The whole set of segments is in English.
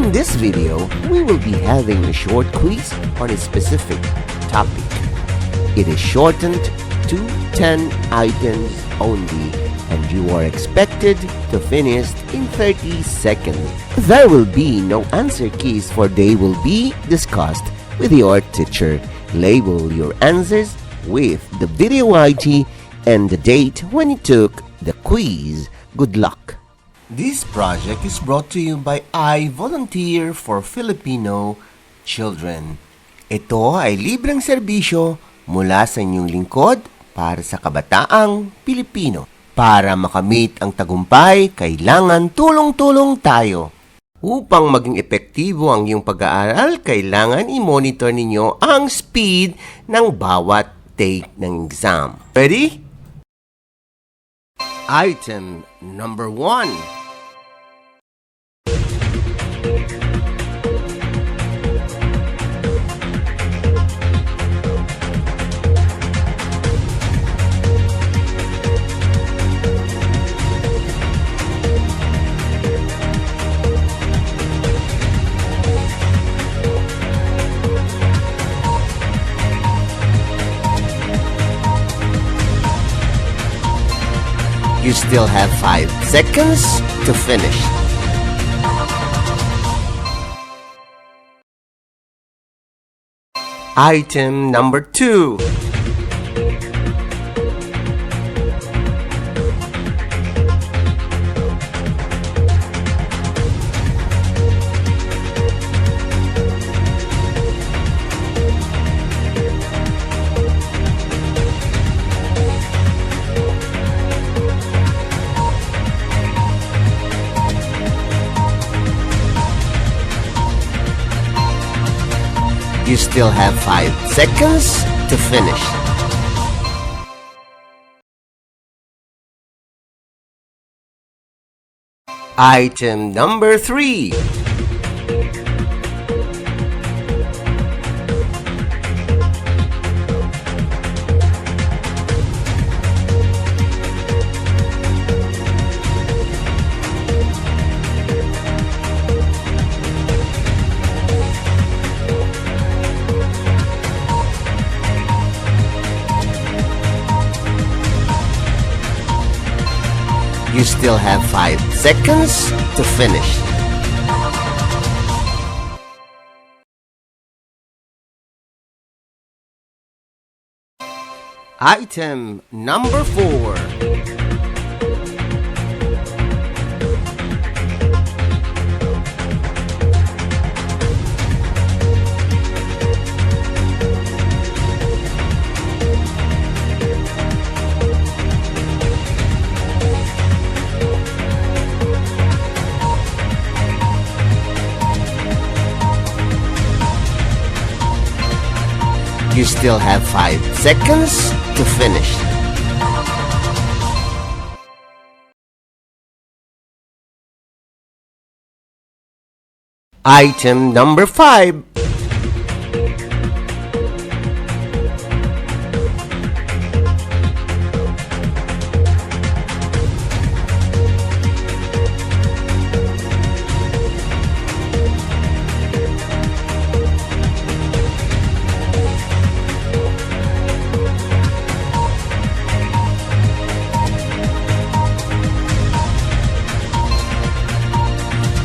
In this video, we will be having a short quiz on a specific topic. It is shortened to 10 items only, and you are expected to finish in 30 seconds. There will be no answer keys, for they will be discussed with your teacher. Label your answers with the video ID and the date when you took the quiz. Good luck! This project is brought to you by I Volunteer for Filipino Children. Ito ay libreng serbisyo mula sa inyong lingkod para sa kabataang Pilipino. Para makamit ang tagumpay, kailangan tulong-tulong tayo. Upang maging epektibo ang iyong pag-aaral, kailangan i-monitor ninyo ang speed ng bawat take ng exam. Ready? Item number 1. You still have 5 seconds to finish. Item number 2. You still have 5 seconds to finish. Item number 3. You still have 5 seconds to finish. Item number 4. You still have 5 seconds to finish. Item number 5.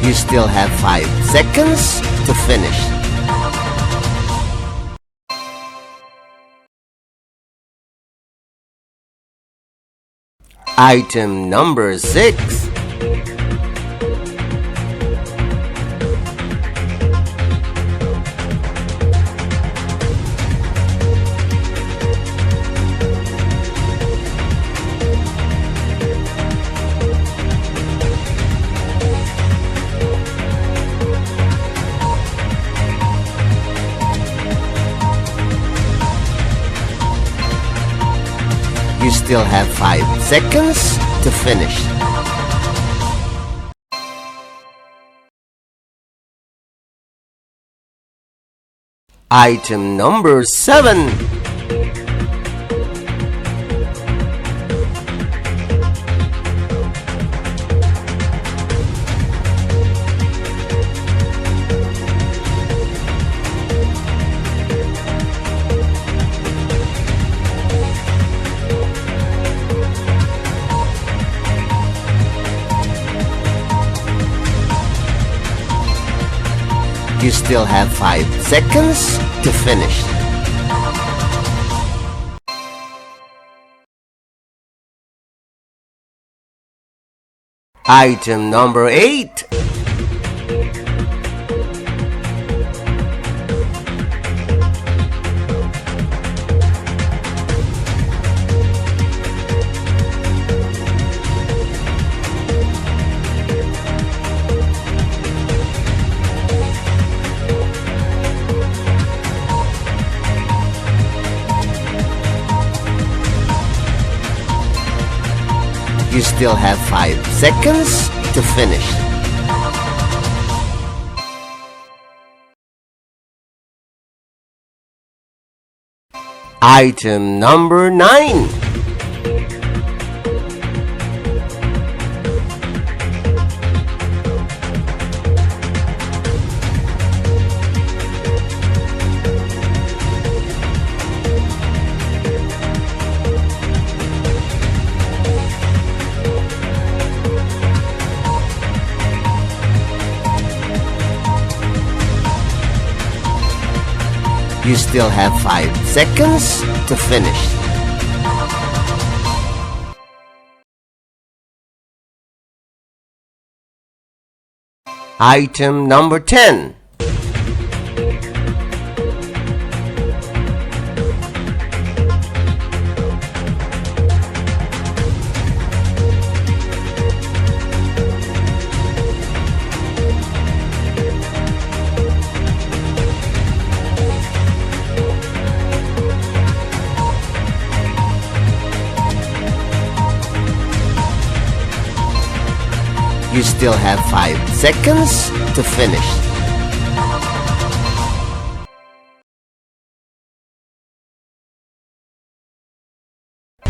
You still have 5 seconds to finish. Item number 6. You still have 5 seconds to finish. Item number 7. You still have 5 seconds to finish. Item number 8. You still have 5 seconds to finish. Item number 9. You still have 5 seconds to finish. Item number 10. You still have 5 seconds to finish.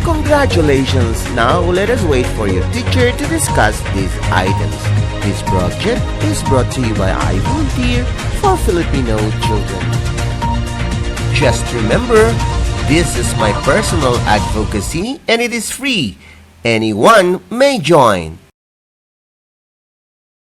Congratulations! Now let us wait for your teacher to discuss these items. This project is brought to you by I Volunteer for Filipino Children. Just remember, this is my personal advocacy and it is free. Anyone may join.